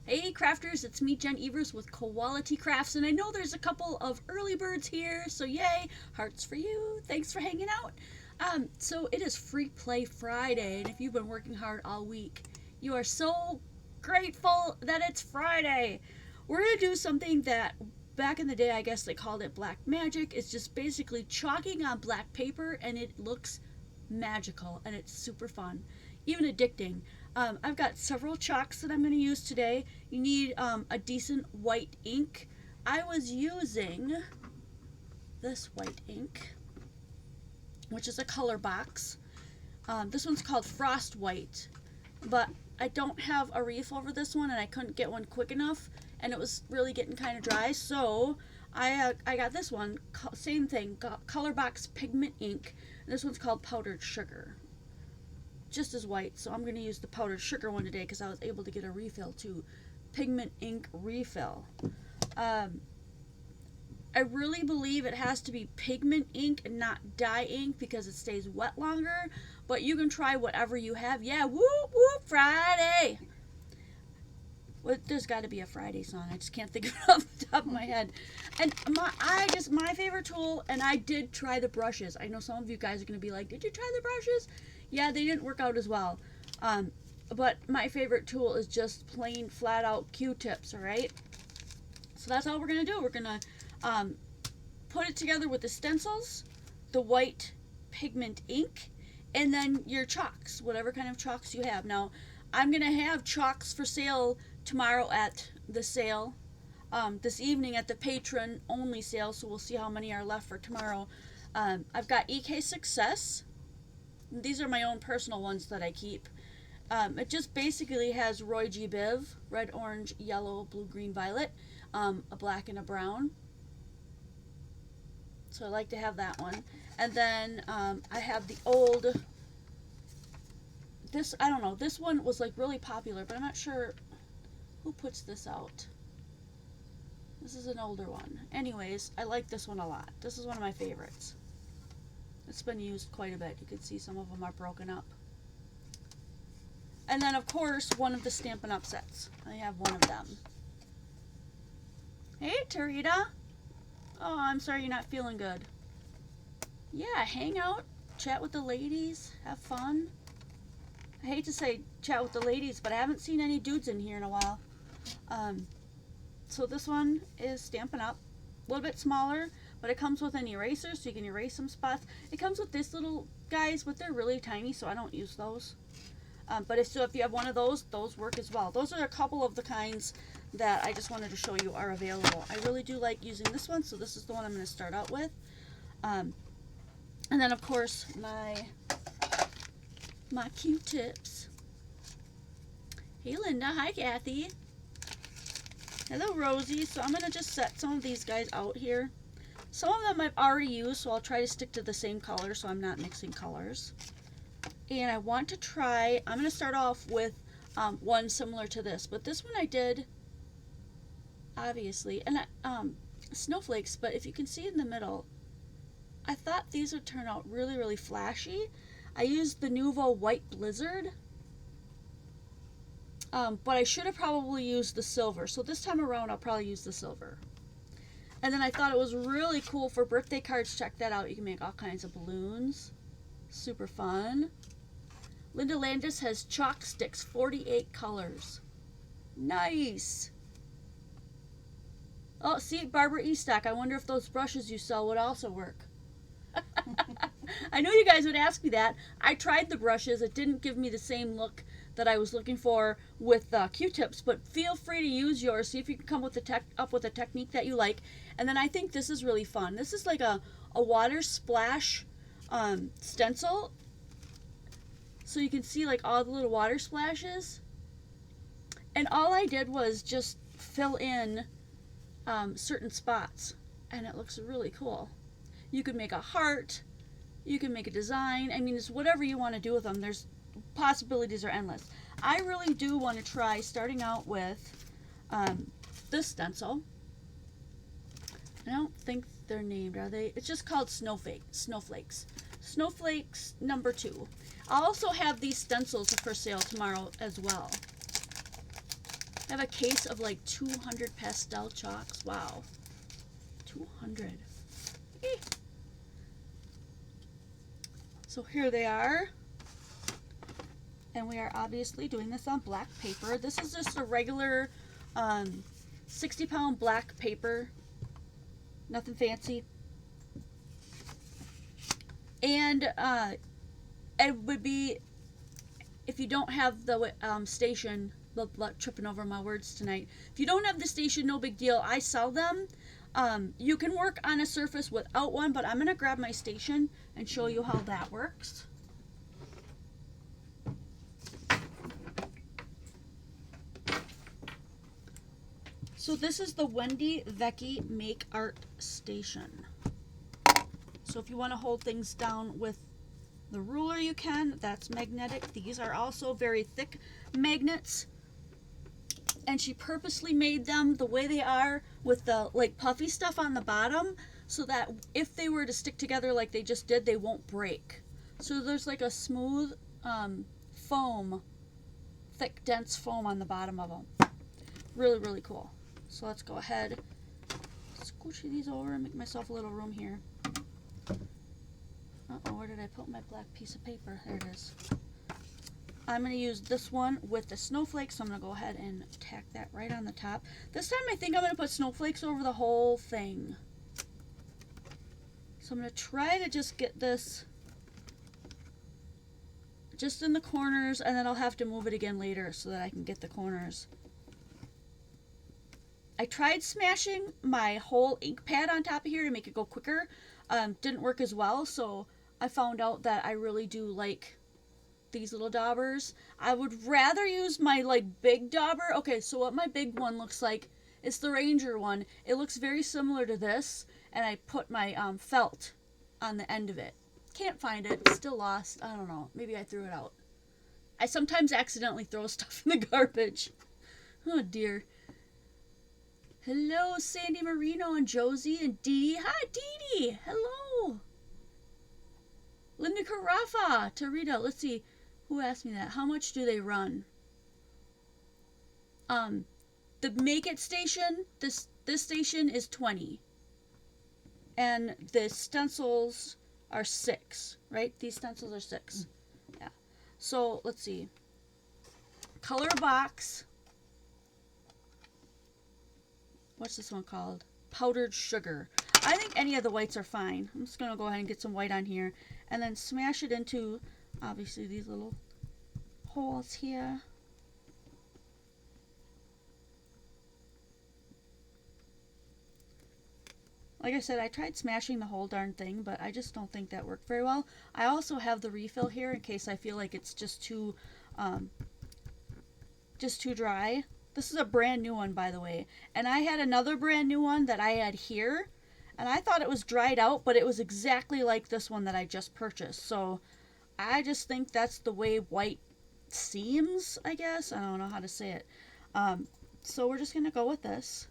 Hey crafters, it's me Jen Evers with Quality Crafts, and I know there's a couple of early birds here, so yay, hearts for you, thanks for hanging out. So it is Free Play Friday, and if you've been working hard all week, you are so grateful that it's Friday. We're going to do something that back in the day I guess they called it black magic. It's just basically chalking on black paper, and it looks magical, and it's super fun, even addicting. I've got several chalks that I'm going to use today. You need a decent white ink. I was using this white ink, which is a color box. This one's called Frost White, but I don't have a refill for this one, and I couldn't get one quick enough, and it was really getting kind of dry, so I got this one, same thing, color box pigment ink. This one's called Powdered Sugar. Just as white, so I'm going to use the powdered sugar one today because I was able to get a refill too. Pigment ink refill. I really believe it has to be pigment ink and not dye ink because it stays wet longer, but you can try whatever you have. Yeah, whoop whoop, Friday! Well, there's got to be a Friday song. I just can't think of it off the top of my head. And my favorite tool, and I did try the brushes. I know some of you guys are going to be like, did you try the brushes? Yeah, they didn't work out as well. But my favorite tool is just plain flat out Q-tips, alright? So that's all we're going to do. We're going to put it together with the stencils, the white pigment ink, and then your chalks, whatever kind of chalks you have. Now, I'm going to have chalks for sale tomorrow at the sale. This evening at the patron only sale, so we'll see how many are left for tomorrow. I've got EK Success. These are my own personal ones that I keep. It just basically has Roy G. Biv, red, orange, yellow, blue, green, violet, a black and a brown. So I like to have that one. And then I have the old, I don't know, this one was like really popular, but I'm not sure who puts this out. This is an older one. Anyways, I like this one a lot. This is one of my favorites. It's been used quite a bit. You can see some of them are broken up. And then, of course, one of the Stampin' Up sets. I have one of them. Hey, Tarita. Oh, I'm sorry you're not feeling good. Yeah, hang out, chat with the ladies, have fun. I hate to say chat with the ladies, but I haven't seen any dudes in here in a while. So this one is Stampin' Up. A little bit smaller, but it comes with an eraser, so you can erase some spots. It comes with this little guys, but they're really tiny, so I don't use those. But if you have one of those work as well. Those are a couple of the kinds that I just wanted to show you are available. I really do like using this one, so this is the one I'm going to start out with. And then, of course, my Q-tips. Hey, Linda. Hi, Kathy. Hello, Rosie. So I'm going to just set some of these guys out here. Some of them I've already used, so I'll try to stick to the same color so I'm not mixing colors. And I want to try, I'm going to start off with one similar to this, but this one I did, obviously, and snowflakes, but if you can see in the middle, I thought these would turn out really, really flashy. I used the Nuvo White Blizzard, but I should have probably used the silver, so this time around I'll probably use the silver. And then I thought it was really cool for birthday cards. Check that out. You can make all kinds of balloons. Super fun. Linda Landis has chalk sticks, 48 colors. Nice. Oh, see, Barbara Estock, I wonder if those brushes you sell would also work. I knew you guys would ask me that. I tried the brushes. It didn't give me the same look that I was looking for with Q-tips, but feel free to use yours. See if you can come up with a technique that you like. And then I think this is really fun. This is like a water splash stencil. So you can see like all the little water splashes. And all I did was just fill in certain spots. And it looks really cool. You could make a heart. You can make a design. I mean, it's whatever you want to do with them. There's possibilities are endless. I really do want to try starting out with this stencil. I don't think they're named, are they? It's just called Snowflakes. Snowflakes number 2. I'll also have these stencils for sale tomorrow as well. I have a case of like 200 pastel chalks. Wow. 200. Eh. So here they are. And we are obviously doing this on black paper. This is just a regular 60-pound black paper. Nothing fancy. And it would be, if you don't have the station, tripping over my words tonight. If you don't have the station, no big deal. I sell them. You can work on a surface without one, but I'm going to grab my station and show you how that works. So this is the Wendy Vecchi Make Art Station. So if you want to hold things down with the ruler, you can. That's magnetic. These are also very thick magnets. And she purposely made them the way they are with the like puffy stuff on the bottom so that if they were to stick together like they just did, they won't break. So there's like a smooth foam, thick, dense foam on the bottom of them. Really, really cool. So let's go ahead, scooch these over and make myself a little room here. Uh-oh, where did I put my black piece of paper? There it is. I'm going to use this one with the snowflakes, so I'm going to go ahead and tack that right on the top. This time I think I'm going to put snowflakes over the whole thing. So I'm going to try to just get this just in the corners, and then I'll have to move it again later so that I can get the corners. I tried smashing my whole ink pad on top of here to make it go quicker. Didn't work as well, so I found out that I really do like these little daubers. I would rather use my like big dauber. Okay, so what my big one looks like is the Ranger one. It looks very similar to this, and I put my felt on the end of it. Can't find it. Still lost. I don't know. Maybe I threw it out. I sometimes accidentally throw stuff in the garbage. Oh dear. Hello, Sandy Marino and Josie and Dee Dee. Hi, Dee Dee. Hello. Linda Carafa. Tarita. Let's see. Who asked me that? How much do they run? The Make It station, this station is 20. And the stencils are 6, right? These stencils are 6. Yeah. So, let's see. Color box. What's this one called? Powdered sugar. I think any of the whites are fine. I'm just going to go ahead and get some white on here. And then smash it into, obviously, these little holes here. Like I said, I tried smashing the whole darn thing, but I just don't think that worked very well. I also have the refill here in case I feel like it's just too dry. This is a brand new one, by the way. And I had another brand new one that I had here. And I thought it was dried out, but it was exactly like this one that I just purchased. So I just think that's the way white seems, I guess. I don't know how to say it. So we're just going to go with this.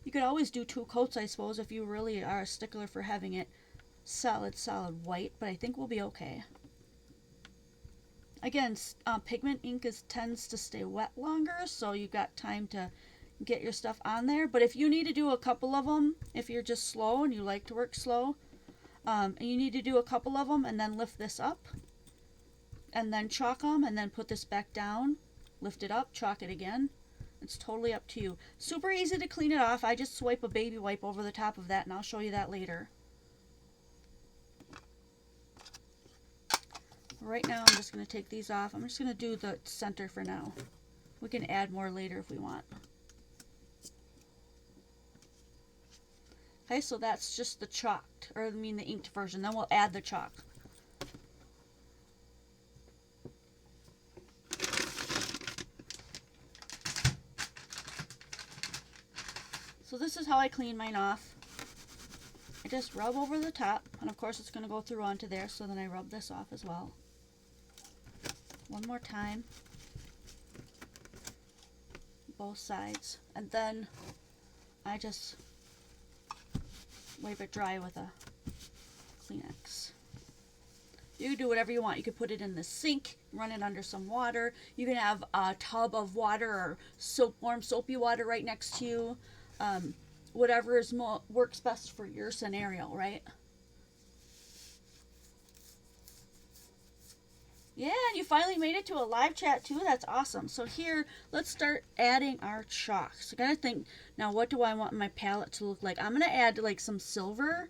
You could always do 2 coats, I suppose, if you really are a stickler for having it solid white. But I think we'll be okay. Again, pigment ink tends to stay wet longer, so you've got time to get your stuff on there. But if you need to do a couple of them, if you're just slow and you like to work slow, and you need to do a couple of them and then lift this up, and then chalk them, and then put this back down, lift it up, chalk it again. It's totally up to you. Super easy to clean it off. I just swipe a baby wipe over the top of that, and I'll show you that later. Right now, I'm just going to take these off. I'm just going to do the center for now. We can add more later if we want. Okay, so that's just the chalked, or I mean the inked version. Then we'll add the chalk. So this is how I clean mine off. I just rub over the top, and of course it's going to go through onto there, so then I rub this off as well. One more time. Both sides. And then I just wipe it dry with a Kleenex. You can do whatever you want. You could put it in the sink, run it under some water. You can have a tub of water or warm soapy water right next to you. Whatever works best for your scenario, right? Yeah, and you finally made it to a live chat too. That's awesome. So here, let's start adding our chalk. So I gotta think, now what do I want my palette to look like? I'm gonna add like some silver.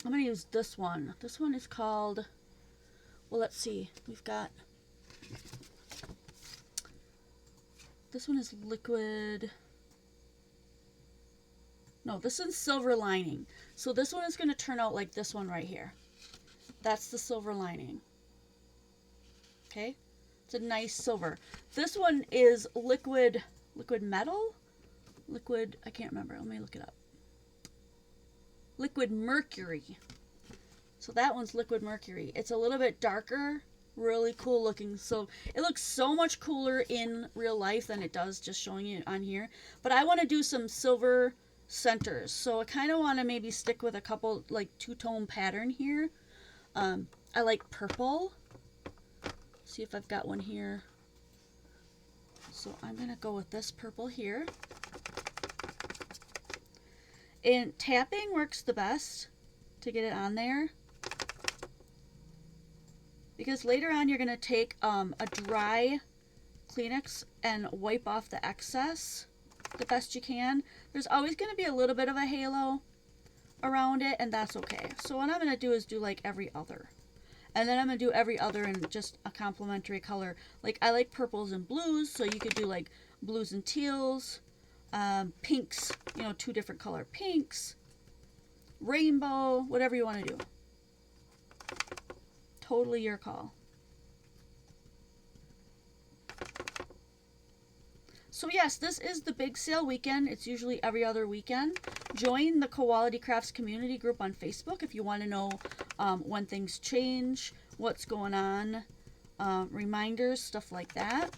I'm gonna use this one. This one is called, well, let's see. We've got, this one is liquid. No, this one's silver lining. So this one is gonna turn out like this one right here. That's the silver lining. Okay, it's a nice silver. This one is liquid metal? Liquid, I can't remember. Let me look it up. Liquid mercury. So that one's liquid mercury. It's a little bit darker, really cool looking. So it looks so much cooler in real life than it does just showing it on here. But I want to do some silver centers. So I kind of want to maybe stick with a couple, like two-tone pattern here. I like purple. See if I've got one here. So I'm gonna go with this purple here. And tapping works the best to get it on there, because later on you're gonna take a dry Kleenex and wipe off the excess the best you can. There's always gonna be a little bit of a halo around it, and that's okay. So what I'm gonna do is do like every other. And then I'm going to do every other in just a complementary color. Like, I like purples and blues, so you could do, like, blues and teals, pinks, you know, 2 different color pinks, rainbow, whatever you want to do. Totally your call. So, yes, this is the big sale weekend. It's usually every other weekend. Join the Quality Crafts community group on Facebook if you want to know when things change, what's going on, reminders, stuff like that.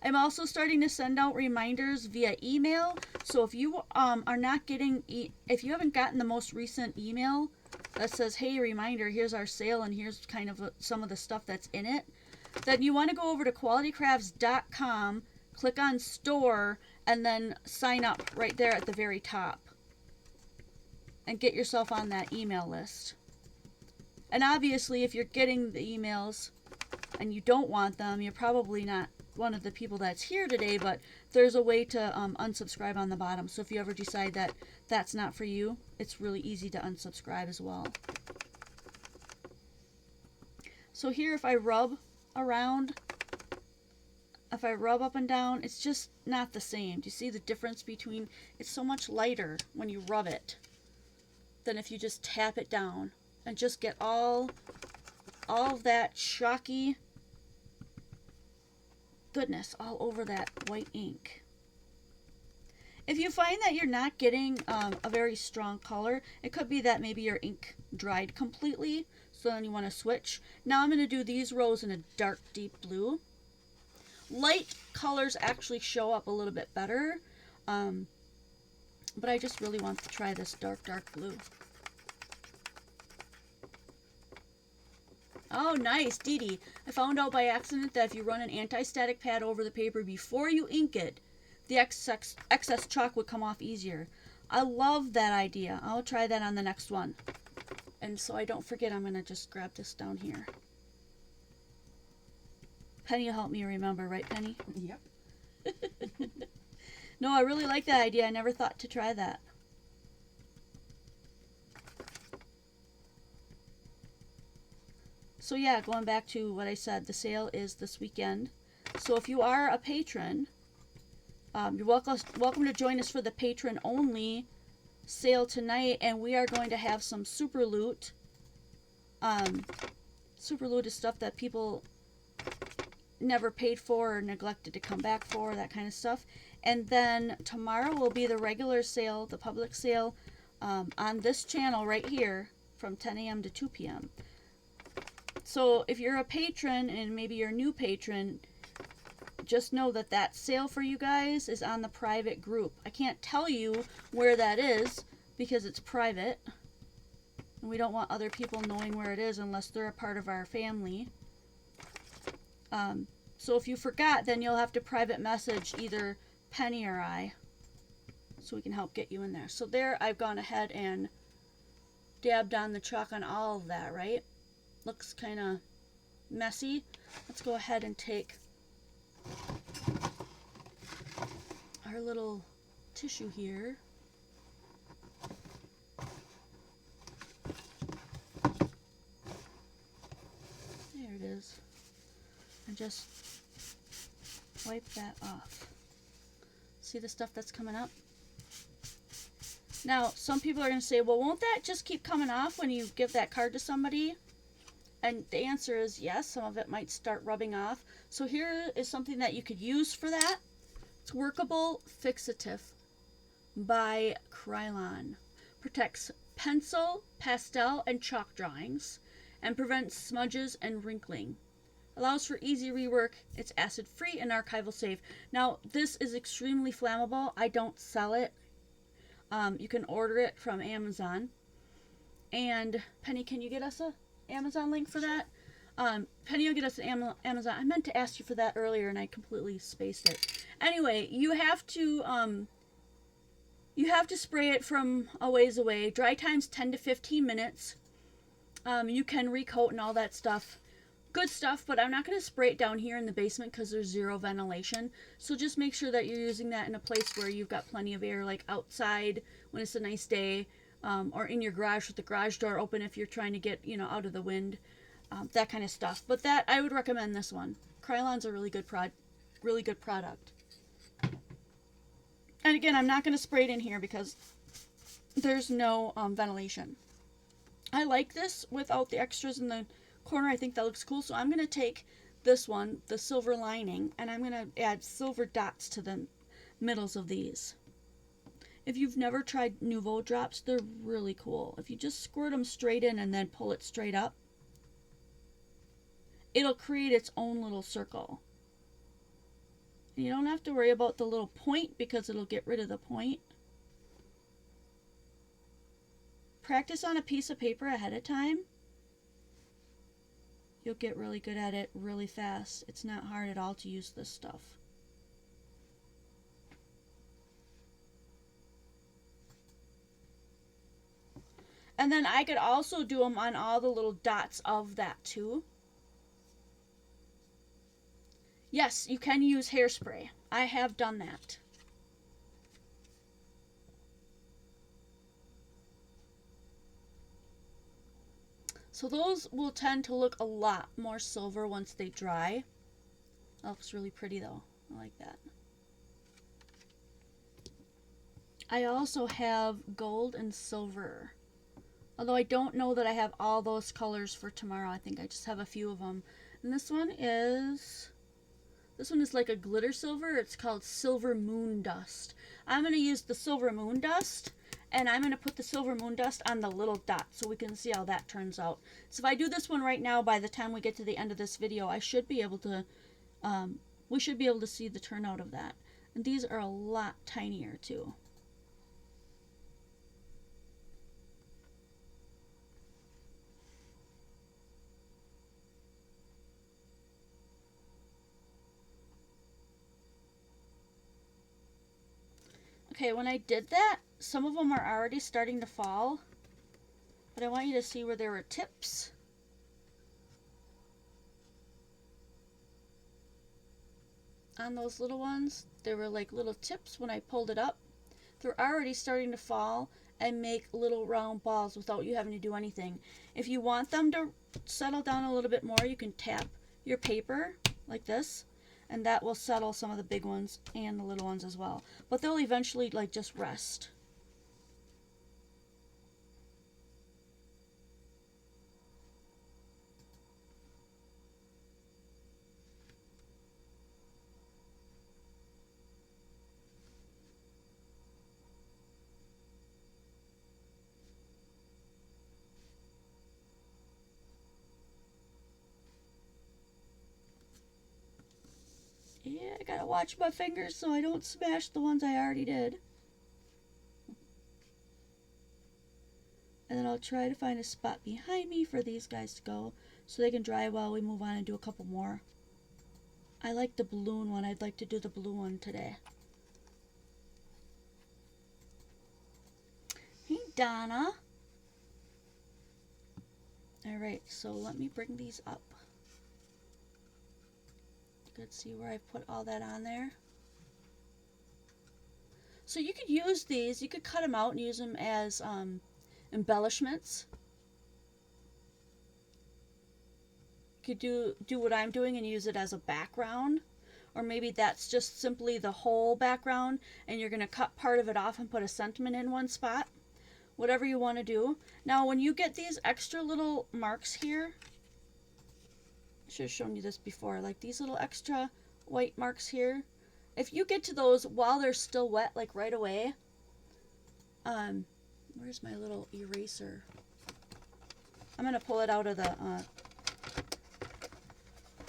I'm also starting to send out reminders via email. So if you are not getting, if you haven't gotten the most recent email that says, hey, reminder, here's our sale and here's kind of some of the stuff that's in it, then you want to go over to qualitycrafts.com, click on store, and then sign up right there at the very top and get yourself on that email list. And obviously, if you're getting the emails and you don't want them, you're probably not one of the people that's here today, but there's a way to unsubscribe on the bottom. So if you ever decide that that's not for you, it's really easy to unsubscribe as well. So here, if I rub around, if I rub up and down, it's just not the same. Do you see the difference between, it's so much lighter when you rub it than if you just tap it down and just get all of that chalky goodness all over that white ink. If you find that you're not getting a very strong color, it could be that maybe your ink dried completely, so then you want to switch. Now I'm going to do these rows in a dark deep blue. Light colors actually show up a little bit better, but I just really want to try this dark blue. Oh, nice, Dee Dee. I found out by accident that if you run an anti-static pad over the paper before you ink it, the excess chalk would come off easier. I love that idea. I'll try that on the next one. And so I don't forget, I'm going to just grab this down here. Penny will help me remember, right, Penny? Yep. No, I really like that idea. I never thought to try that. So yeah, going back to what I said, the sale is this weekend. So if you are a patron, you're welcome to join us for the patron only sale tonight, and we are going to have some super loot. Super loot is stuff that people never paid for or neglected to come back for, that kind of stuff. And then tomorrow will be the regular sale, the public sale, on this channel right here from 10 a.m. to 2 p.m. So if you're a patron and maybe you're a new patron, just know that that sale for you guys is on the private group. I can't tell you where that is because it's private. And we don't want other people knowing where it is unless they're a part of our family. So if you forgot, then you'll have to private message either Penny or I so we can help get you in there. So there, I've gone ahead and dabbed on the chalk on all of that, right? Looks kind of messy. Let's go ahead and take our little tissue here. There it is. And just wipe that off. See the stuff that's coming up? Now, some people are going to say, well, won't that just keep coming off when you give that card to somebody? And the answer is yes, some of it might start rubbing off. So here is something that you could use for that. It's Workable Fixative by Krylon. Protects pencil, pastel, and chalk drawings and prevents smudges and wrinkling. Allows for easy rework. It's acid-free and archival safe. Now, this is extremely flammable. I don't sell it. You can order it from Amazon. And Penny, can you get us a Amazon link for that? Penny will get us an Amazon. I meant to ask you for that earlier and I completely spaced it. Anyway, you have to spray it from a ways away. Dry time's 10 to 15 minutes. You can recoat and all that stuff. Good stuff, but I'm not going to spray it down here in the basement because there's zero ventilation. So just make sure that you're using that in a place where you've got plenty of air, like outside when it's a nice day, or in your garage with the garage door open if you're trying to get, out of the wind, that kind of stuff. But that, I would recommend this one. Krylon's a really good product. And again, I'm not going to spray it in here because there's no ventilation. I like this without the extras in the corner. I think that looks cool. So I'm going to take this one, the silver lining, and I'm going to add silver dots to the middles of these. If you've never tried Nouveau drops, they're really cool. If you just squirt them straight in and then pull it straight up, it'll create its own little circle. And you don't have to worry about the little point because it'll get rid of the point. Practice on a piece of paper ahead of time. You'll get really good at it really fast. It's not hard at all to use this stuff. And then I could also do them on all the little dots of that too. Yes, you can use hairspray. I have done that. So those will tend to look a lot more silver once they dry. That looks really pretty though. I like that. I also have gold and silver. Although I don't know that I have all those colors for tomorrow. I think I just have a few of them. And this one is like a glitter silver. It's called Silver Moon Dust. I'm going to use the Silver Moon Dust. And I'm going to put the silver moon dust on the little dot so we can see how that turns out. So if I do this one right now, by the time we get to the end of this video, I should be able to, we should be able to see the turnout of that. And these are a lot tinier too. Okay, when I did that, some of them are already starting to fall, but I want you to see where there were tips. On those little ones, there were like little tips when I pulled it up. They're already starting to fall and make little round balls without you having to do anything. If you want them to settle down a little bit more, you can tap your paper like this, and that will settle some of the big ones and the little ones as well. But they'll eventually like just rest. Yeah, I gotta watch my fingers so I don't smash the ones I already did. And then I'll try to find a spot behind me for these guys to go so they can dry while we move on and do a couple more. I like the balloon one. I'd like to do the blue one today. Hey, Donna. Alright, so let me bring these up. You can see where I put all that on there. So you could use these, you could cut them out and use them as embellishments. You could do what I'm doing and use it as a background. Or maybe that's just simply the whole background and you're going to cut part of it off and put a sentiment in one spot. Whatever you want to do. Now when you get these extra little marks here, I should have shown you this before, like these little extra white marks here. If you get to those while they're still wet, like right away, where's my little eraser? I'm going to pull it out of the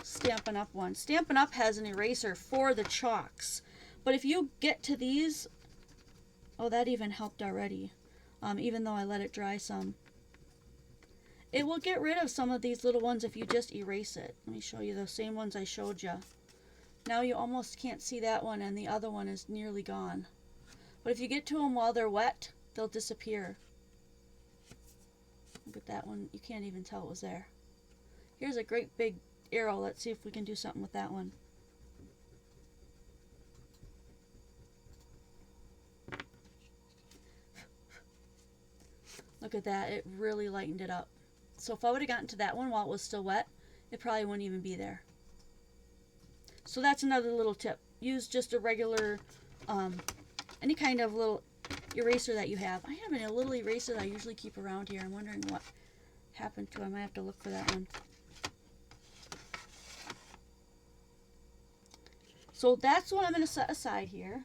Stampin' Up one. Stampin' Up has an eraser for the chalks. But if you get to these, oh, that even helped already. Even though I let it dry some. It will get rid of some of these little ones if you just erase it. Let me show you the same ones I showed you. Now you almost can't see that one and the other one is nearly gone. But if you get to them while they're wet, they'll disappear. Look at that one. You can't even tell it was there. Here's a great big arrow. Let's see if we can do something with that one. Look at that. It really lightened it up. So if I would have gotten to that one while it was still wet, it probably wouldn't even be there. So that's another little tip. Use just a regular, any kind of little eraser that you have. I have a little eraser that I usually keep around here. I'm wondering what happened to it. I might have to look for that one. So that's what I'm going to set aside here.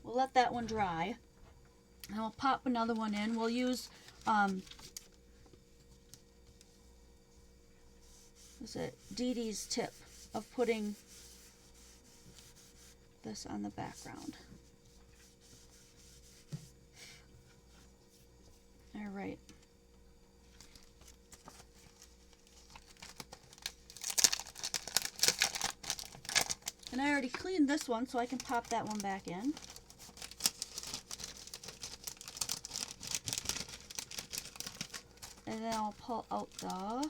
We'll let that one dry. And I'll pop another one in. We'll use, what's it? Dee Dee's tip of putting this on the background. All right. And I already cleaned this one, so I can pop that one back in. And then I'll pull out the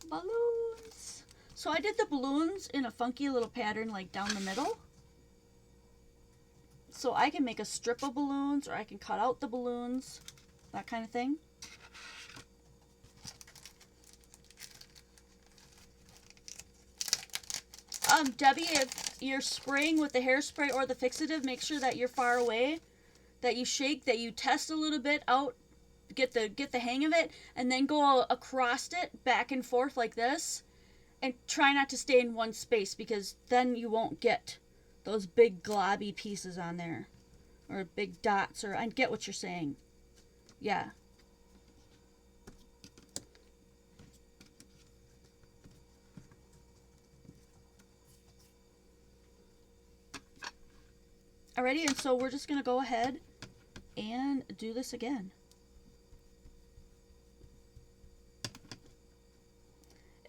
balloons. So I did the balloons in a funky little pattern like down the middle. So I can make a strip of balloons or I can cut out the balloons, that kind of thing. Debbie, if you're spraying with the hairspray or the fixative, make sure that you're far away, that you shake, that you test a little bit out, get the hang of it, and then go across it back and forth like this, and try not to stay in one space because then you won't get those big globby pieces on there or big dots, or I get what you're saying. Yeah. Alrighty, and so we're just going to go ahead and do this again.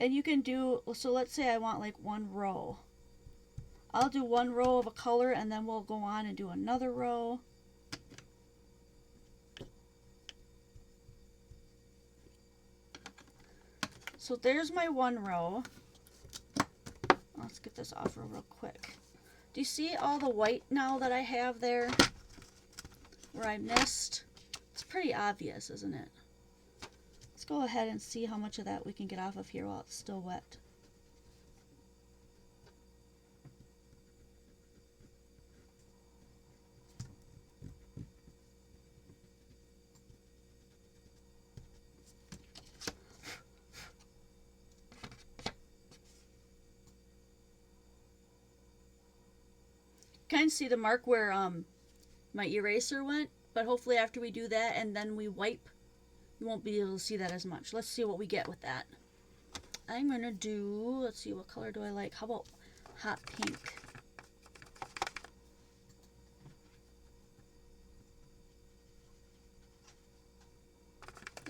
And you can do, so let's say I want like one row. I'll do one row of a color and then we'll go on and do another row. So there's my one row. Let's get this off real quick. Do you see all the white now that I have there where I missed? It's pretty obvious, isn't it? Let's go ahead and see how much of that we can get off of here while it's still wet. Kind of see the mark where my eraser went, but hopefully after we do that and then we wipe, you won't be able to see that as much. Let's see what we get with that. I'm gonna do, let's see, what color do I like? How about hot pink?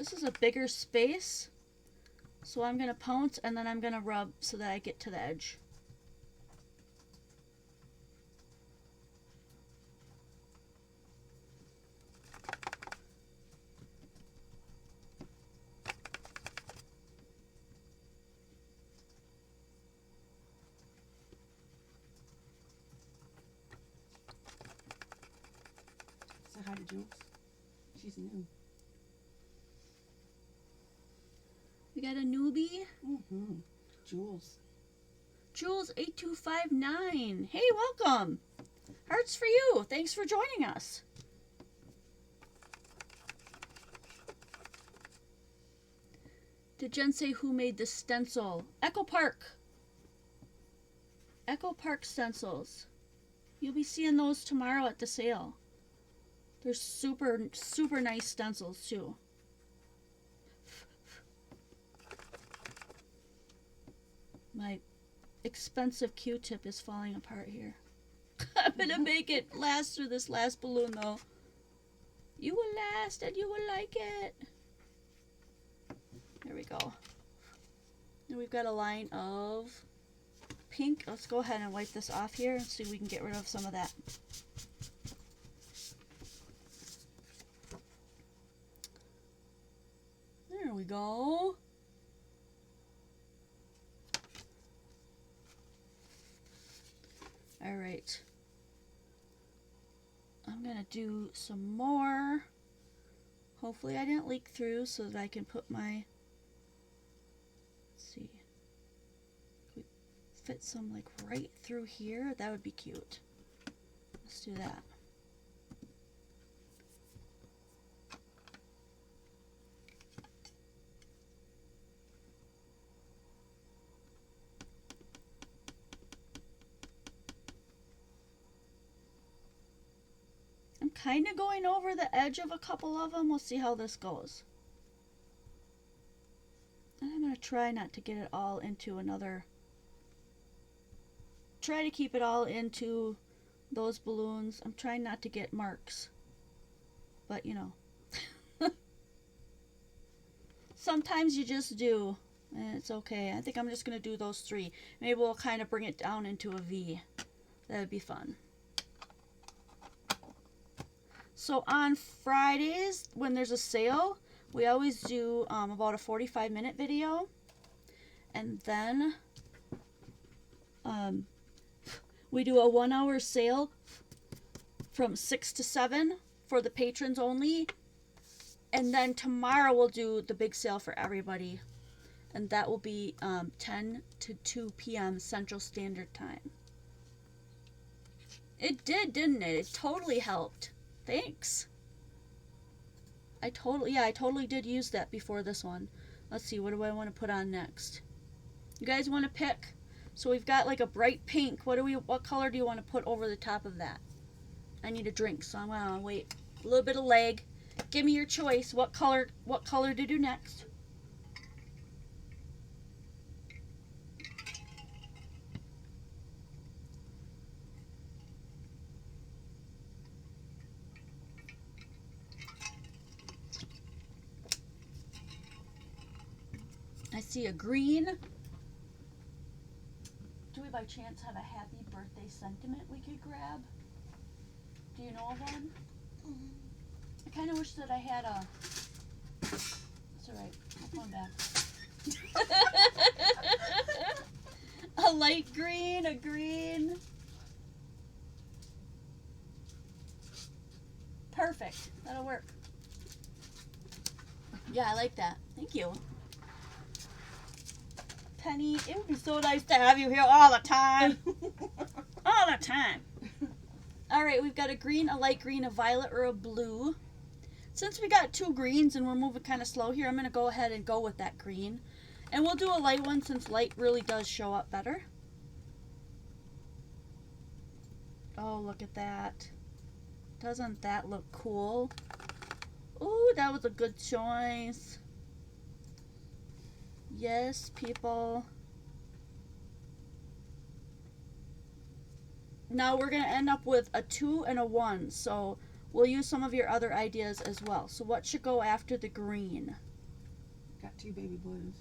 This is a bigger space, so I'm going to pounce and then I'm going to rub so that I get to the edge. Say hi to Jules. She's new. We got a newbie. Mm-hmm. Jules. Jules 8259. Hey, welcome. Hearts for you. Thanks for joining us. Did Jen say who made the stencil? Echo Park. Echo Park stencils. You'll be seeing those tomorrow at the sale. They're super, super nice stencils too. My expensive Q-tip is falling apart here. I'm gonna make it last through this last balloon though. You will last and you will like it. There we go. And we've got a line of pink. Let's go ahead and wipe this off here and see if we can get rid of some of that. There we go. All right. I'm gonna do some more. Hopefully I didn't leak through so that I can put my, let's see, could we fit some like right through here? That would be cute. Let's do that. I'm kind of going over the edge of a couple of them. We'll see how this goes. And I'm going to try not to get it all into another. Try to keep it all into those balloons. I'm trying not to get marks. But, you know. Sometimes you just do. And it's okay. I think I'm just going to do those 3. Maybe we'll kind of bring it down into a V. That would be fun. So on Fridays, when there's a sale, we always do about a 45-minute video. And then we do a 1-hour sale from 6 to 7 for the patrons only. And then tomorrow we'll do the big sale for everybody. And that will be 10 to 2 p.m. Central Standard Time. It did, didn't it? It totally helped. Thanks. I totally did use that before this one. Let's see, what do I want to put on next? You guys want to pick? So we've got like a bright pink. What color do you want to put over the top of that? I need a drink, so I'm gonna wait. A little bit of leg. Give me your choice. What color to do next? I see a green. Do we by chance have a happy birthday sentiment we could grab? Do you know of one? I kind of wish that I had a... It's alright. I'll come back. A light green, a green. Perfect. That'll work. Yeah, I like that. Thank you. Penny, it would be so nice to have you here all the time. All the time. Alright, we've got a green, a light green, a violet, or a blue. Since we got 2 greens and we're moving kind of slow here, I'm going to go ahead and go with that green. And we'll do a light one since light really does show up better. Oh, look at that. Doesn't that look cool? Ooh, that was a good choice. Yes, people. Now we're going to end up with a 2 and a 1, so we'll use some of your other ideas as well. So what should go after the green? Got 2 baby blues.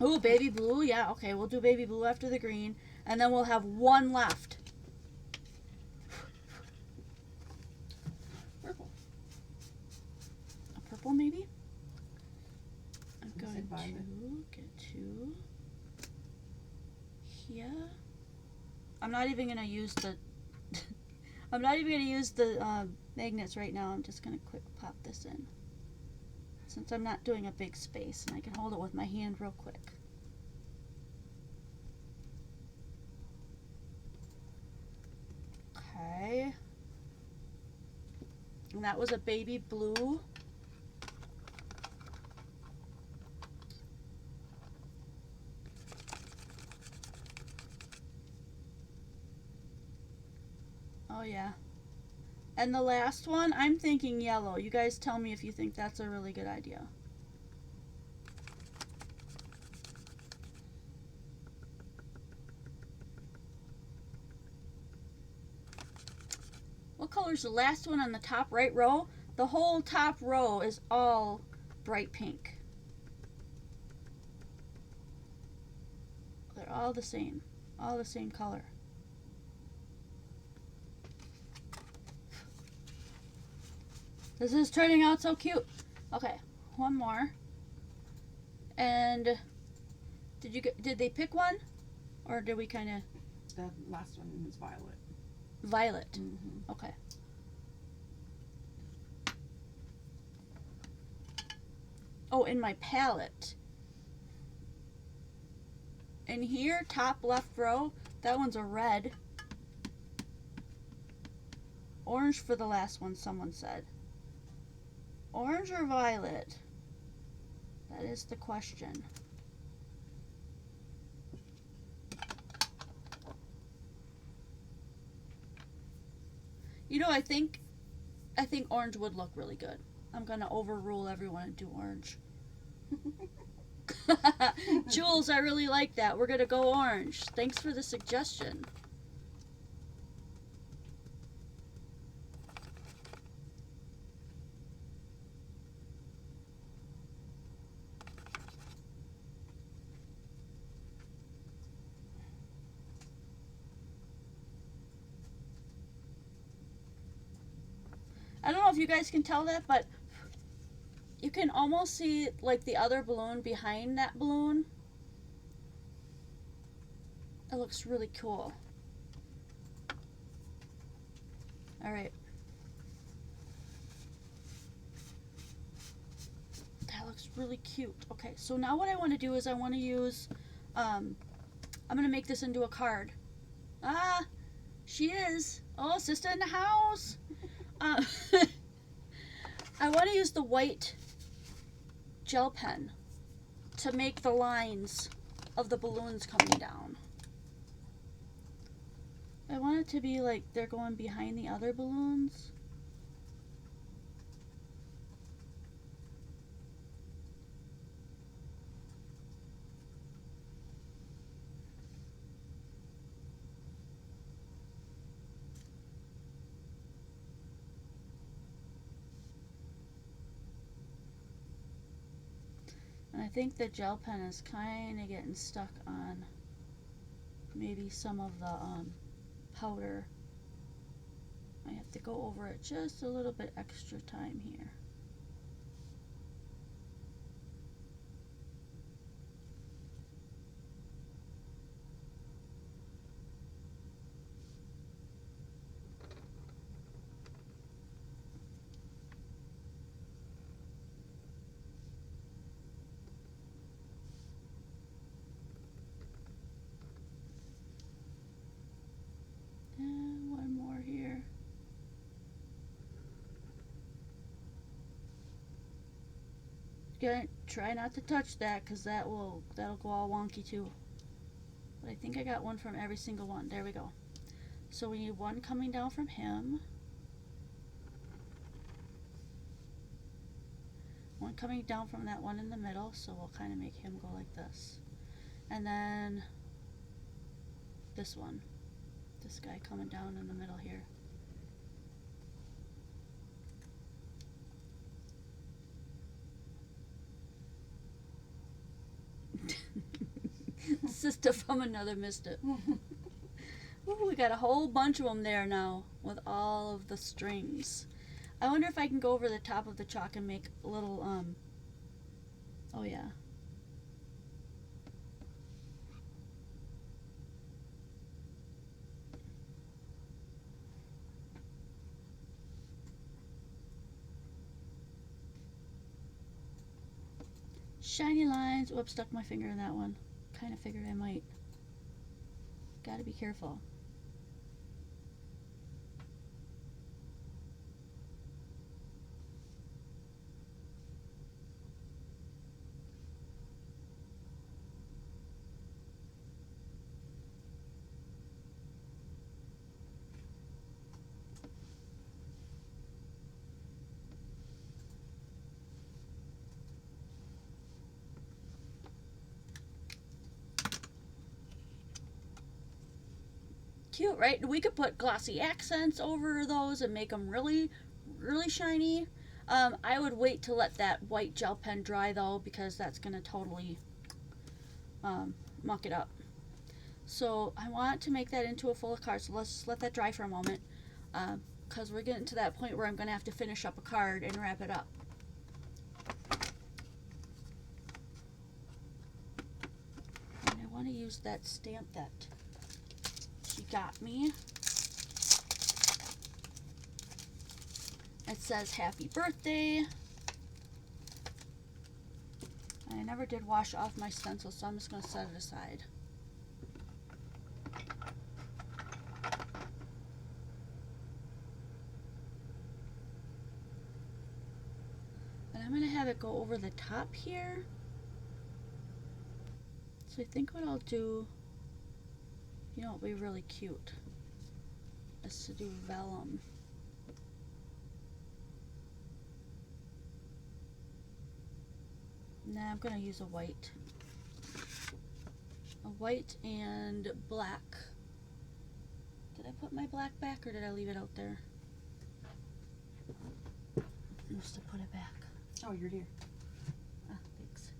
Ooh, baby blue. Yeah, okay. We'll do baby blue after the green. And then we'll have one left. Purple. A purple, maybe? I'm I going said violet. to get 2 here. I'm not even going to use the... I'm not even going to use the magnets right now. I'm just going to quick pop this in. Since I'm not doing a big space and I can hold it with my hand real quick. Okay. And that was a baby blue. Oh yeah. And the last one, I'm thinking yellow. You guys tell me if you think that's a really good idea. What color's the last one on the top right row? The whole top row is all bright pink. They're all the same color. This is turning out so cute. Okay, one more. And did they pick one, or did we kind of? The last one was violet. Violet. Mm-hmm. Okay. Oh, in my palette. In here, top left row, that one's a red. Orange for the last one, someone said. Orange or violet? That is the question. You know, I think orange would look really good. I'm gonna overrule everyone and do orange. Jules, I really like that. We're gonna go orange. Thanks for the suggestion. I don't know if you guys can tell that, but you can almost see like the other balloon behind that balloon. It looks really cool. All right. That looks really cute. Okay, so now what I want to do is I want to use, I'm going to make this into a card. Ah, she is. Oh, sister in the house. I want to use the white gel pen to make the lines of the balloons coming down. I want it to be like they're going behind the other balloons. And I think the gel pen is kind of getting stuck on maybe some of the powder. I have to go over it just a little bit extra time here. And one more here. Gonna try not to touch that because that'll go all wonky too. But I think I got one from every single one. There we go. So we need one coming down from him. One coming down from that one in the middle, so we'll kind of make him go like this. And then this one. This guy coming down in the middle here. Sister from another mister. Ooh, we got a whole bunch of them there now with all of the strings. I wonder if I can go over the top of the chalk and make a little, oh yeah. Shiny lines. Whoops, stuck my finger in that one. Kind of figured I might. Gotta be careful. Cute, right? We could put glossy accents over those and make them really, really shiny. I would wait to let that white gel pen dry though, because that's gonna totally muck it up. So I want to make that into a full card, so let's just let that dry for a moment, because we're getting to that point where I'm gonna have to finish up a card and wrap it up. And I want to use that stamp that she got me. It says happy birthday. I never did wash off my stencil, so I'm just going to set it aside. And I'm going to have it go over the top here. So I think what I'll do, you know what would be really cute, is to do vellum. Now I'm going to use a white. A white and black. Did I put my black back or did I leave it out there? I used to put it back. Oh, you're here. Ah, thanks.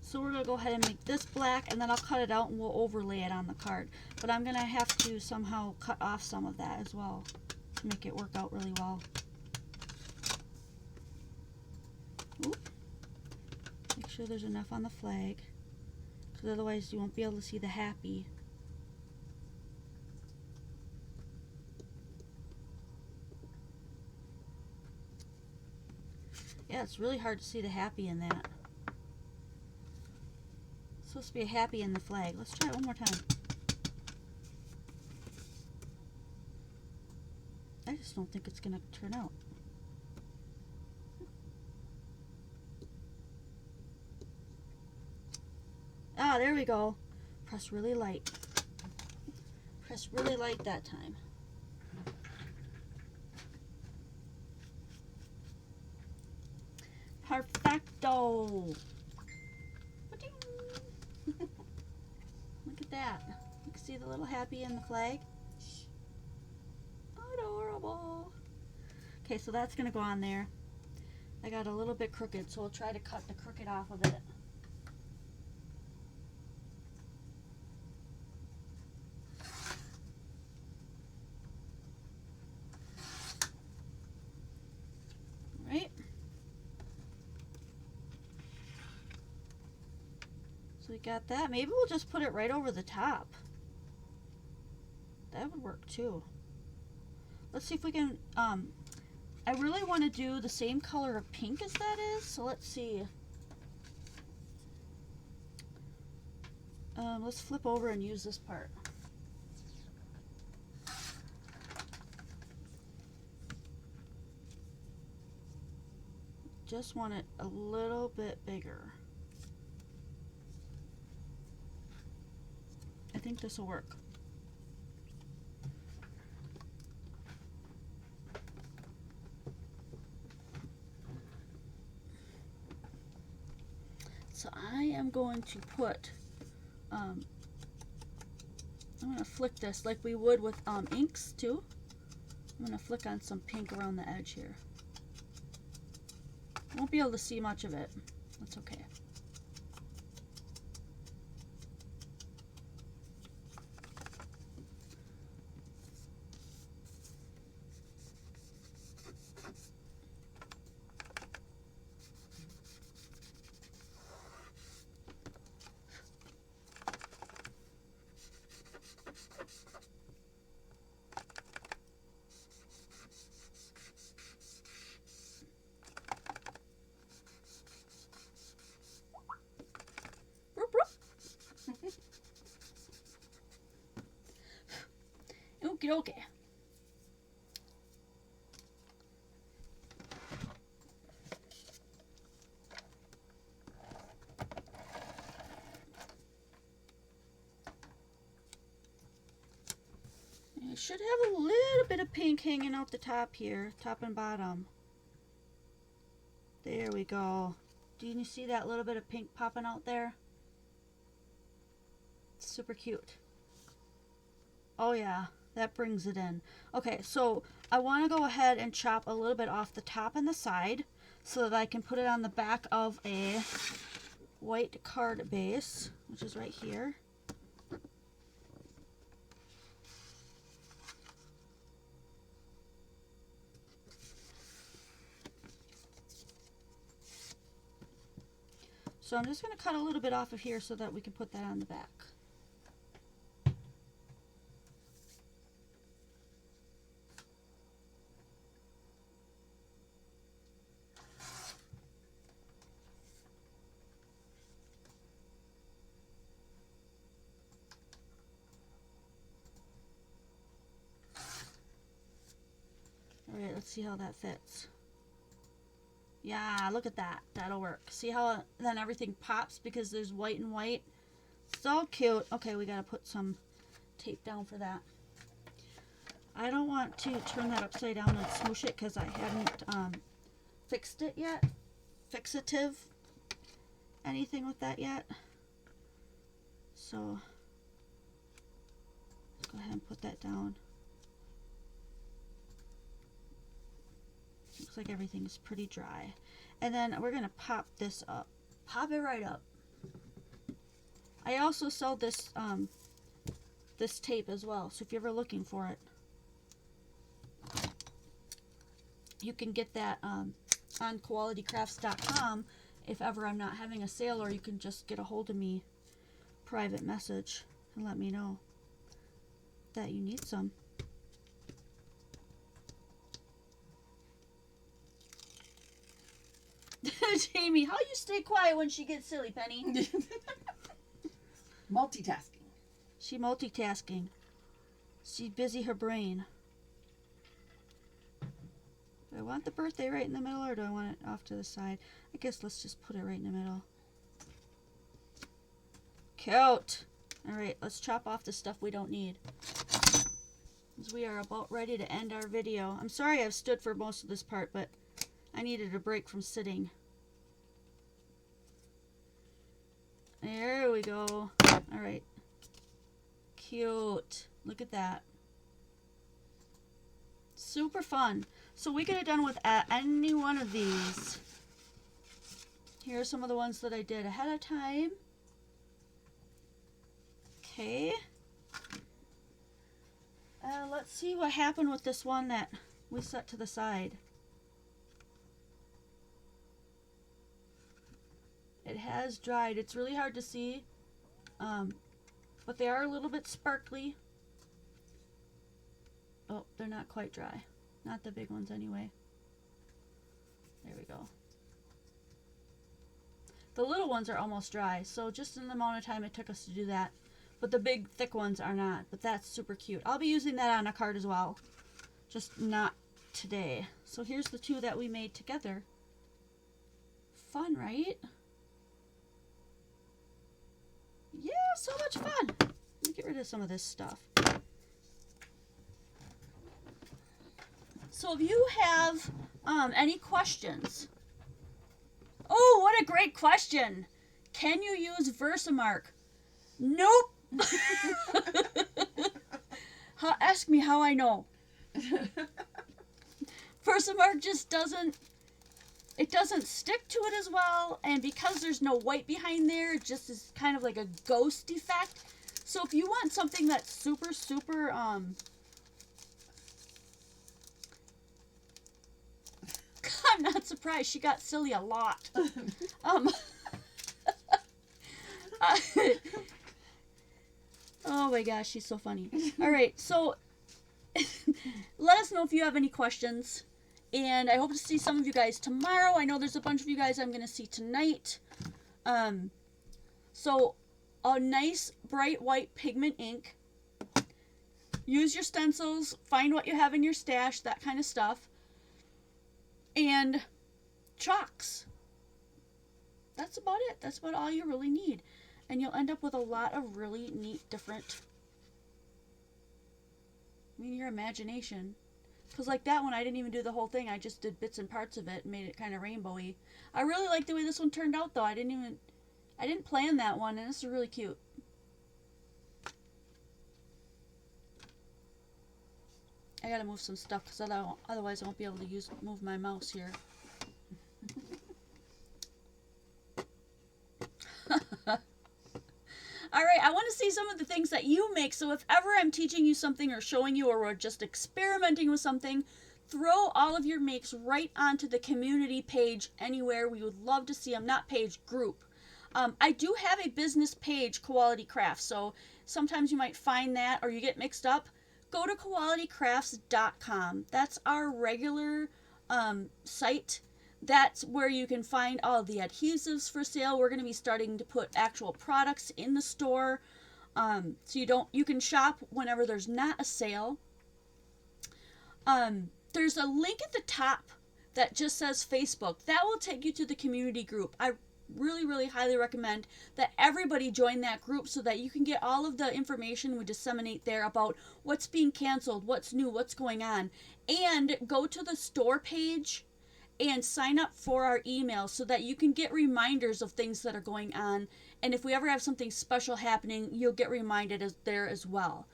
So we're going to go ahead and make this black, and then I'll cut it out and we'll overlay it on the card. But I'm going to have to somehow cut off some of that as well to make it work out really well. Oop. Make sure there's enough on the flag, because otherwise you won't be able to see the happy. Yeah, it's really hard to see the happy in that. It's supposed to be a happy in the flag. Let's try it one more time. I just don't think it's going to turn out. Ah, there we go. Press really light. Press really light that time. Perfecto. Look at that. You can see the little happy in the flag. Adorable. Okay, so that's going to go on there. I got a little bit crooked, so we'll try to cut the crooked off of it. Right? So we got that. Maybe we'll just put it right over the top. That would work too. Let's see if we can, I really want to do the same color of pink as that is, so let's see. Let's flip over and use this part. Just want it a little bit bigger. I think this will work. So I am going to put, I'm going to flick this like we would with inks too. I'm going to flick on some pink around the edge here. Won't be able to see much of it. That's okay. Okie dokie. It should have a little bit of pink hanging out the top here, top and bottom. There we go. Do you see that little bit of pink popping out there? Super cute. Oh yeah, that brings it in. Okay, so I want to go ahead and chop a little bit off the top and the side so that I can put it on the back of a white card base, which is right here. So I'm just going to cut a little bit off of here so that we can put that on the back. Alright, let's see how that fits. Yeah, look at that. That'll work. See how then everything pops because there's white and white? So cute. Okay, we gotta put some tape down for that. I don't want to turn that upside down and smoosh it because I haven't fixed it yet. Fixative anything with that yet. So let's go ahead and put that down. Looks like everything is pretty dry. And then we're going to pop this up. Pop it right up. I also sell this this tape as well. So if you're ever looking for it, you can get that on qualitycrafts.com if ever I'm not having a sale, or you can just get a hold of me, private message, and let me know that you need some. Jamie, how you stay quiet when she gets silly, Penny? Multitasking. She multitasking. She busy her brain. Do I want the birthday right in the middle, or do I want it off to the side? I guess let's just put it right in the middle. Cute. Alright, let's chop off the stuff we don't need, as we are about ready to end our video. I'm sorry I've stood for most of this part, but I needed a break from sitting. There we go. Alright. Cute. Look at that. Super fun. So we could have done with any one of these. Here are some of the ones that I did ahead of time. Okay. Let's see what happened with this one that we set to the side. It has dried. It's really hard to see, but they are a little bit sparkly. Oh, they're not quite dry. Not the big ones anyway. There we go. The little ones are almost dry, so just in the amount of time it took us to do that. But the big, thick ones are not, but that's super cute. I'll be using that on a card as well, just not today. So here's the two that we made together. Fun, right? Yeah, so much fun. Let me get rid of some of this stuff. So if you have any questions. Oh, what a great question. Can you use Versamark? Nope. Ask me how I know. Versamark just doesn't stick to it as well, and because there's no white behind there, it just is kind of like a ghost effect. So if you want something that's super, super, I'm not surprised. She got silly a lot. Oh my gosh, she's so funny. All right, so let us know if you have any questions. And I hope to see some of you guys tomorrow. I know there's a bunch of you guys I'm going to see tonight. So a nice bright white pigment ink. use your stencils, find what you have in your stash, that kind of stuff, and chalks. That's about it. That's about all you really need. And you'll end up with a lot of really neat different, your imagination. Because like that one, I didn't even do the whole thing. I just did bits and parts of it and made it kind of rainbowy. I really like the way this one turned out, though. I didn't plan that one, and this is really cute. I gotta move some stuff because otherwise I won't be able to move my mouse here. Alright, I want to see some of the things that you make, so if ever I'm teaching you something or showing you or we're just experimenting with something, throw all of your makes right onto the community page anywhere. We would love to see them. Not page, group. I do have a business page, Quality Crafts, so sometimes you might find that or you get mixed up. Go to qualitycrafts.com. That's our regular site. That's where you can find all the adhesives for sale. We're going to be starting to put actual products in the store, so you can shop whenever there's not a sale. There's a link at the top that just says Facebook. That will take you to the community group. I really, really highly recommend that everybody join that group so that you can get all of the information we disseminate there about what's being canceled, what's new, what's going on. And go to the store page and sign up for our email so that you can get reminders of things that are going on. And if we ever have something special happening, you'll get reminded there as well.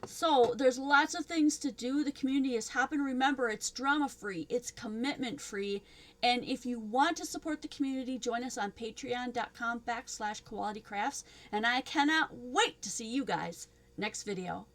So there's lots of things to do. The community is hopping. Remember, it's drama-free. It's commitment-free. And if you want to support the community, join us on patreon.com/qualitycrafts. And I cannot wait to see you guys next video.